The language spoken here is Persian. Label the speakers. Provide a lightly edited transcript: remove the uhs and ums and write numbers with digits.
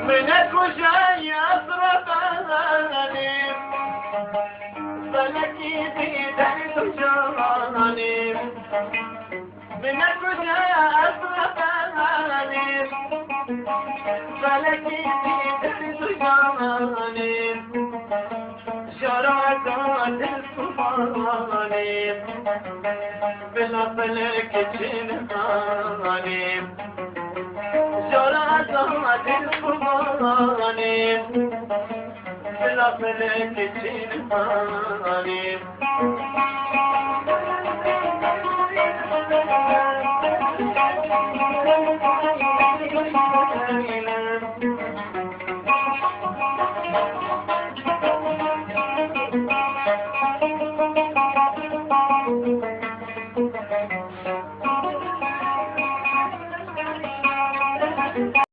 Speaker 1: منك وجاي أصرفاني فلكي في درد جاني منك وجاي أصرفاني فلكي في درد جاني شرعت الصفاني بلا فلك جناني شرعت الصفاني بلا فلك جناني